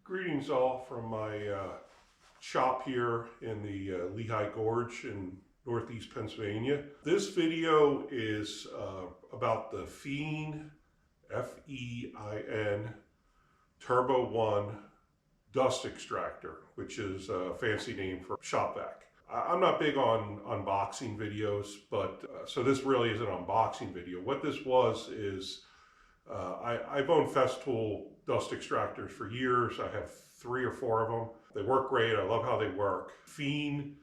Greetings all from my shop here in the Lehigh Gorge in Northeast Pennsylvania. This video is about the Fein, F-E-I-N, Turbo 1 Dust Extractor, which is a fancy name for Shop Vac. I'm not big on unboxing videos, but so this really is an unboxing video. What this was is I've owned Festool dust extractors for years. I have 3 or 4 of them. They work great. I love how they work. Fein,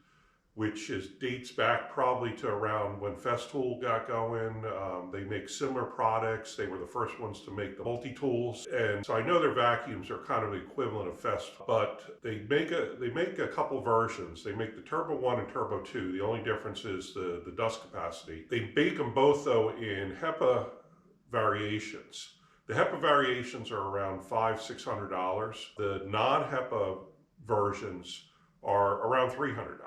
which dates back probably to around when Festool got going. They make similar products. They were the first ones to make the multi-tools. And so I know their vacuums are kind of the equivalent of Festool, but they make a couple versions. They make the Turbo 1 and Turbo 2. The only difference is the dust capacity. They bake them both though in HEPA variations. The HEPA variations are around $500–600. The non-HEPA versions are around $300.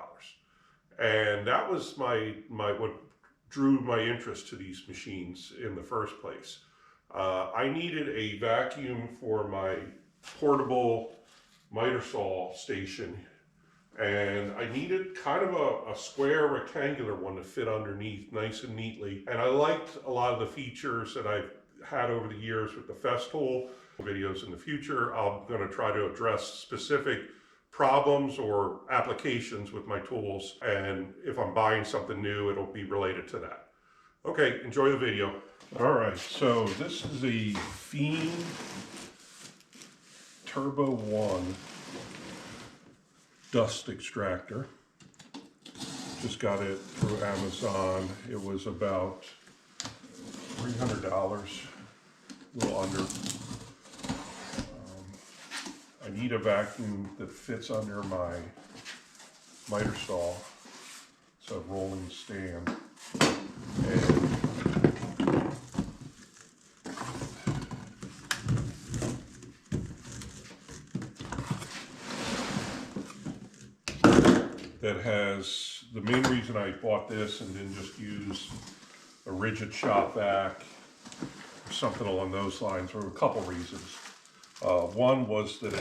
And that was what drew my interest to these machines in the first place. I needed a vacuum for my portable miter saw station, and I needed kind of a square rectangular one to fit underneath nice and neatly. And I liked a lot of the features that I've had over the years with the Festool. Videos in the future, I'm going to try to address specific problems or applications with my tools, and if I'm buying something new, it'll be related to that. Okay, enjoy the video. All right, so this is the Fein Turbo 1 Dust Extractor. Just got it through Amazon. It was about $300, a little under. I need a vacuum that fits under my miter saw. It's a rolling stand. And that has, the main reason I bought this and didn't just use a Ridgid Shop Vac or something along those lines were a couple reasons. One was that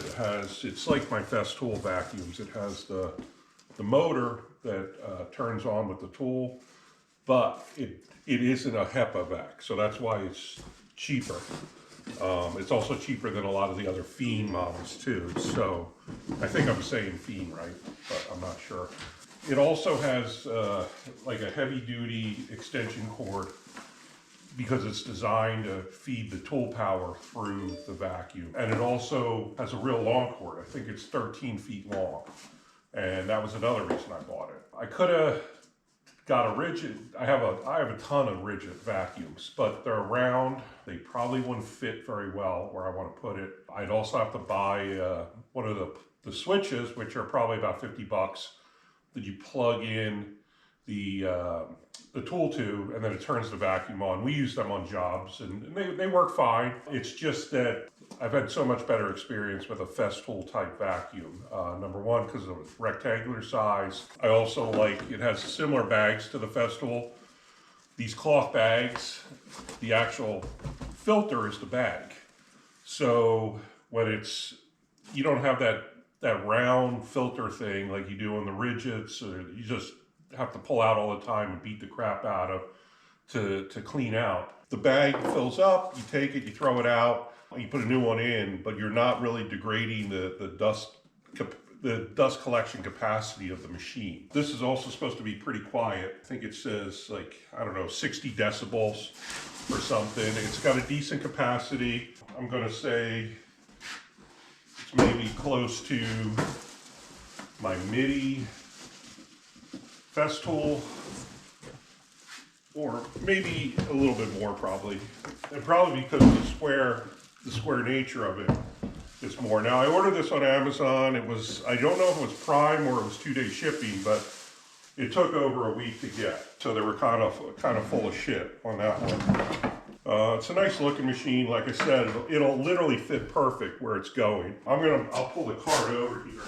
it's like my Festool vacuums. It has the motor that turns on with the tool, but it isn't a HEPA vac, so that's why it's cheaper. It's also cheaper than a lot of the other Fein models too. So I think I'm saying Fein right, but I'm not sure. It also has like a heavy duty extension cord, because it's designed to feed the tool power through the vacuum. And it also has a real long cord. I think it's 13 feet long. And that was another reason I bought it. I could have got a Ridgid. I have a ton of Ridgid vacuums, but they're round. They probably wouldn't fit very well where I want to put it. I'd also have to buy one of the switches, which are probably about $50, that you plug in the tool to, and then it turns the vacuum on. We use them on jobs, and they work fine. It's just that I've had so much better experience with a Festool type vacuum. Number one, because of the rectangular size. I also like, it has similar bags to the Festool. These cloth bags, the actual filter is the bag. So when you don't have that round filter thing like you do on the Ridgids, or you just have to pull out all the time and beat the crap out of to clean out. The bag fills up, you take it, you throw it out, you put a new one in, but you're not really degrading the dust collection capacity of the machine. This is also supposed to be pretty quiet. I think it says like, I don't know, 60 decibels or something. It's got a decent capacity. I'm gonna say it's maybe close to my MIDI Festool, or maybe a little bit more probably. And probably because of the square nature of it is more. Now I ordered this on Amazon. It was, I don't know if it was Prime or it was 2-day shipping, but it took over a week to get. So they were kind of full of shit on that one. It's a nice looking machine. Like I said, it'll literally fit perfect where it's going. I'll pull the card over here.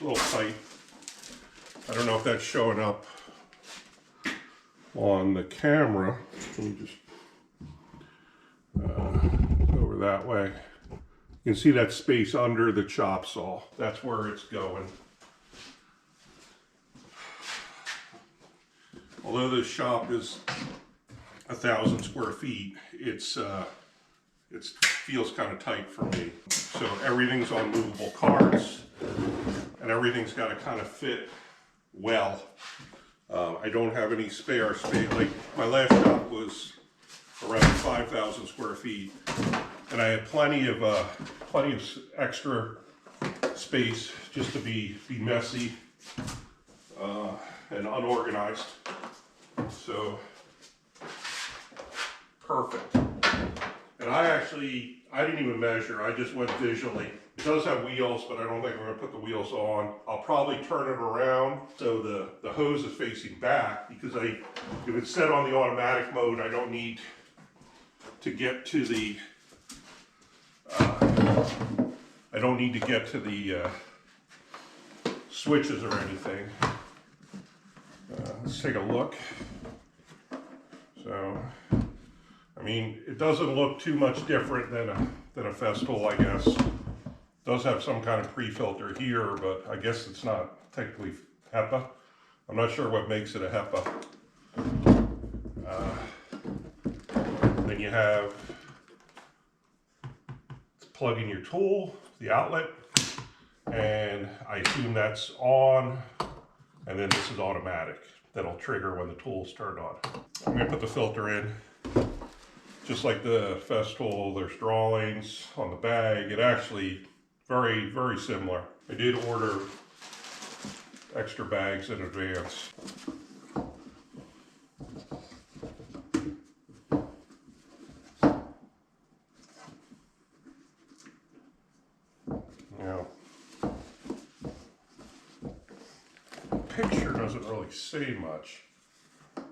a little tight. I don't know if that's showing up on the camera. Let me just go over that way. You can see that space under the chop saw. That's where it's going. Although this shop is 1,000 square feet, it feels kind of tight for me. So everything's on movable carts, and everything's got to kind of fit well. I don't have any spare space. Like my last shop was around 5,000 square feet, and I had plenty of extra space just to be messy and unorganized. So perfect. And I didn't even measure. I just went visually. It does have wheels, but I don't think I'm going to put the wheels on. I'll probably turn it around so the hose is facing back, because if it's set on the automatic mode, I don't need to get to the switches or anything. Let's take a look. So, I mean, it doesn't look too much different than a Festool, I guess. It does have some kind of pre-filter here, but I guess it's not technically HEPA. I'm not sure what makes it a HEPA. Then you have plug in your tool, the outlet, and I assume that's on, and then this is automatic. That'll trigger when the tool's turned on. I'm gonna put the filter in. Just like the Festool, there's drawings on the bag. It actually, very, very similar. I did order extra bags in advance. Now, the picture doesn't really say much,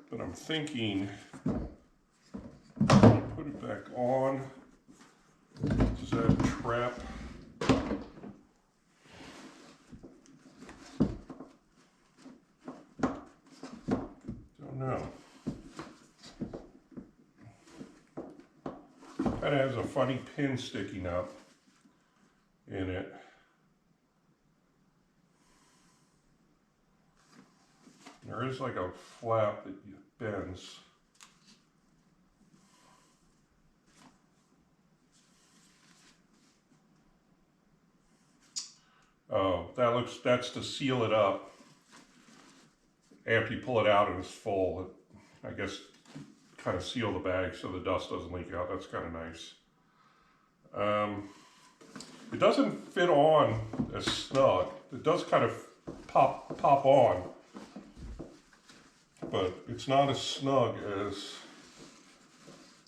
but I'm thinking, put it back on. Does that trap? Don't know. Kind of has a funny pin sticking up in it. There is like a flap that bends. Oh, that's to seal it up. After you pull it out and it's full, I guess kind of seal the bag so the dust doesn't leak out. That's kind of nice. It doesn't fit on as snug. It does kind of pop on, but it's not as snug as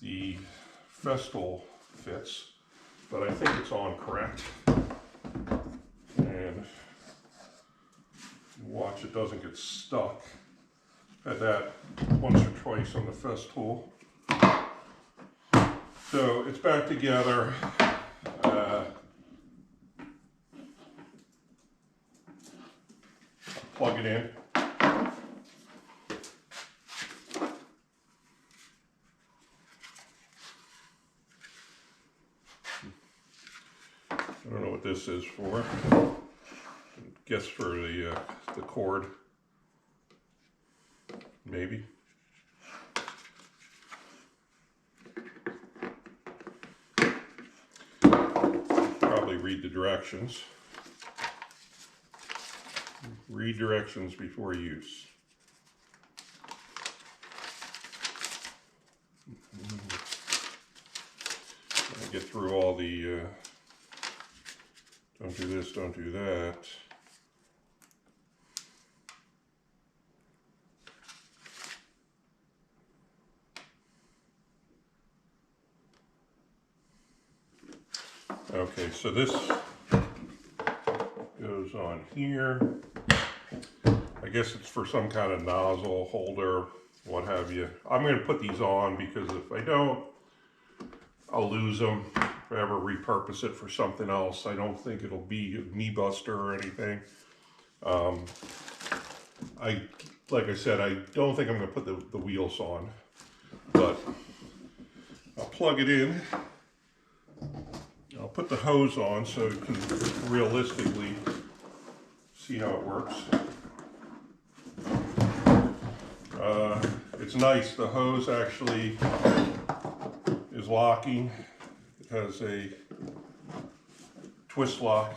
the Festool fits, but I think it's on correct. And watch it doesn't get stuck. Had that once or twice on the Festool. So it's back together. Plug it in. I don't know what this is for. I guess for the cord, maybe. Probably read the directions. Read directions before use. I get through all the don't do this, don't do that. Okay, so this goes on here. I guess it's for some kind of nozzle holder, what have you. I'm going to put these on because if I don't, I'll lose them. If I ever repurpose it for something else, I don't think it'll be a knee buster or anything. Like I said, I don't think I'm going to put the wheels on, but I'll plug it in. I'll put the hose on so you can realistically see how it works. It's nice, the hose actually is locking. It has a twist lock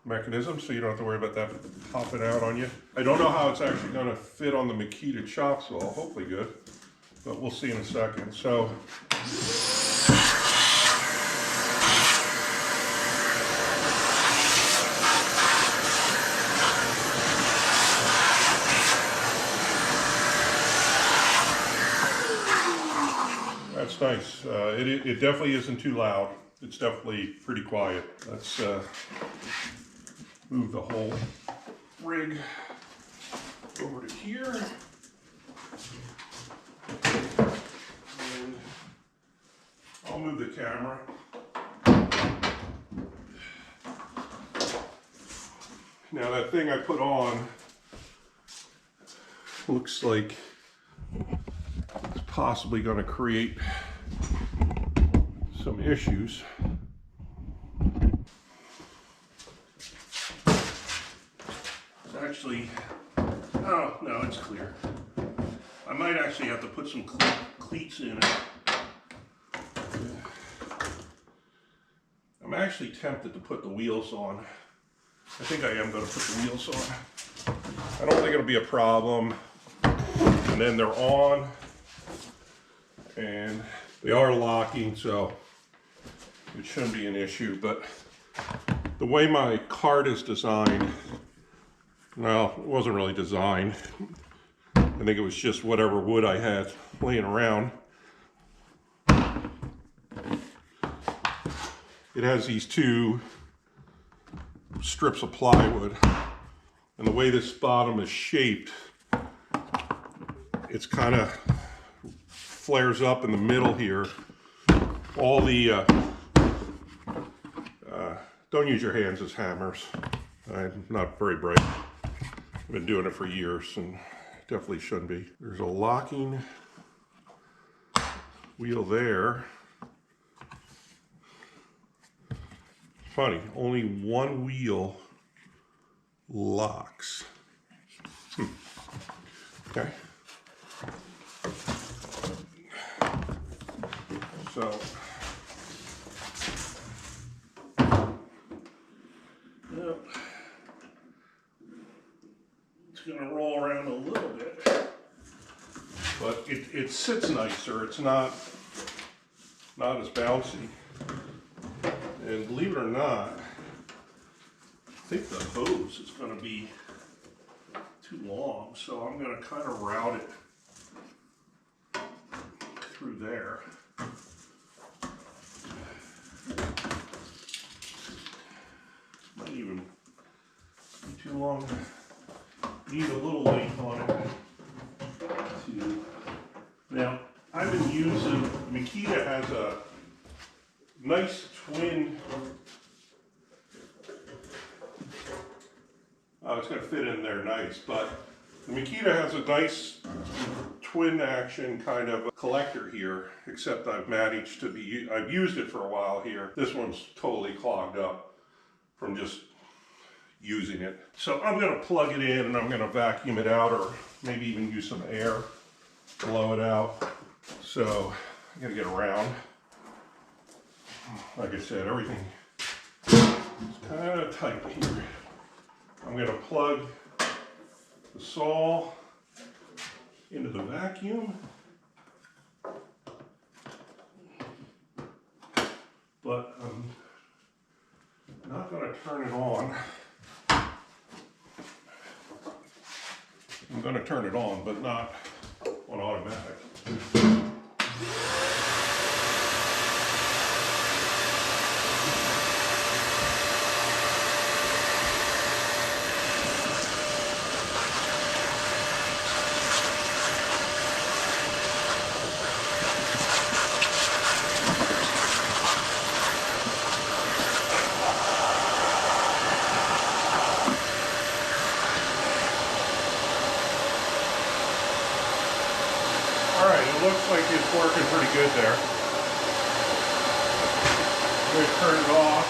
mechanism, so you don't have to worry about that popping out on you. I don't know how it's actually going to fit on the Makita chop saw, hopefully good, but we'll see in a second. So that's nice. It definitely isn't too loud. It's definitely pretty quiet. Let's move the whole rig over to here. And I'll move the camera. Now that thing I put on looks like it's possibly going to create some issues. It's actually, oh no, it's clear. I might actually have to put some cleats in it. I'm actually tempted to put the wheels on. I think I am going to put the wheels on. I don't think it'll be a problem. And then they're on, and they are locking, so it shouldn't be an issue. But the way my cart is designed, well, it wasn't really designed. I think it was just whatever wood I had laying around. It has these two strips of plywood, and the way this bottom is shaped, it's kind of flares up in the middle here. All the don't use your hands as hammers. I'm not very bright. I've been doing it for years and definitely shouldn't be. There's a locking wheel there. Funny, only one wheel locks. Okay. So, yep. It's going to roll around a little bit, but it sits nicer. It's not as bouncy. And believe it or not, I think the hose is going to be too long, so I'm going to kind of route it through there. Might even be too long. Need a little length on it. Now, I've been using, Makita has a nice twin. Oh, it's going to fit in there nice, but the Makita has a nice twin action kind of collector here, except I've managed to be, I've used it for a while here. This one's totally clogged up from just using it. So I'm going to plug it in and I'm going to vacuum it out, or maybe even use some air to blow it out. So I got to get around. Like I said, everything is kind of tight here. I'm going to plug the saw into the vacuum, but I'm not going to turn it on. I'm going to turn it on, but not on automatic. good there. I'm going to turn it off.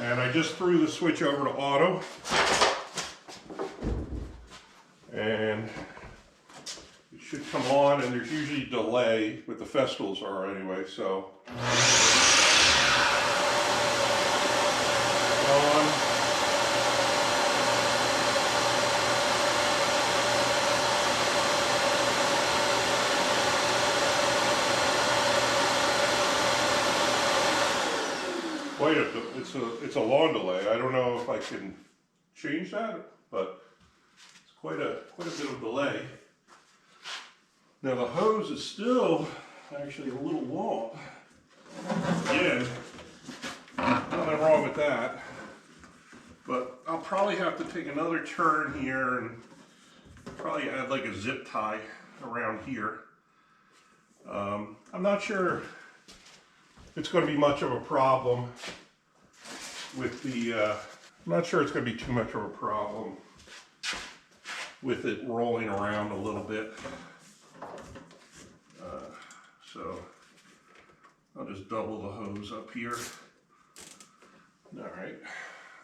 And I just threw the switch over to auto. And it should come on, and there's usually a delay, but the Festools are anyway, so. On. Wait, it's a long delay. I don't know if I can change that, but it's quite a bit of delay. Now the hose is still actually a little long. Again, nothing wrong with that, but I'll probably have to take another turn here and probably add like a zip tie around here. I'm not sure it's going to be much of a problem with the, I'm not sure it's going to be too much of a problem with it rolling around a little bit. So I'll just double the hose up here. All right,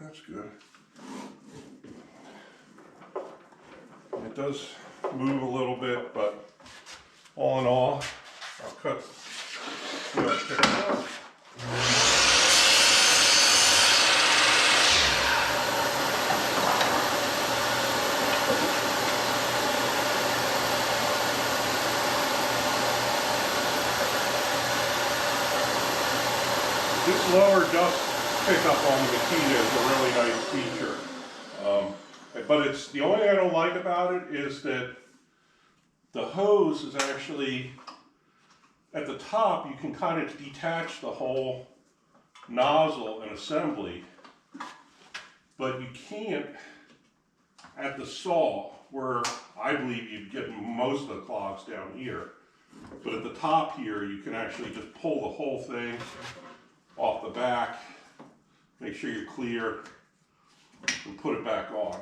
that's good. It does move a little bit, but all in all, I'll cut, you know, pick it up. This lower dust pickup on the Makita is a really nice feature. But it's, the only thing I don't like about it is that the hose is actually, at the top you can kind of detach the whole nozzle and assembly, but you can't at the saw, where I believe you'd get most of the clogs down here. But at the top here you can actually just pull the whole thing off the back, make sure you're clear, and put it back on.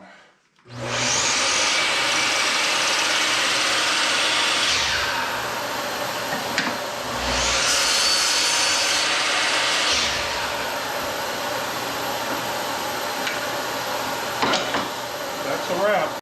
That's a wrap.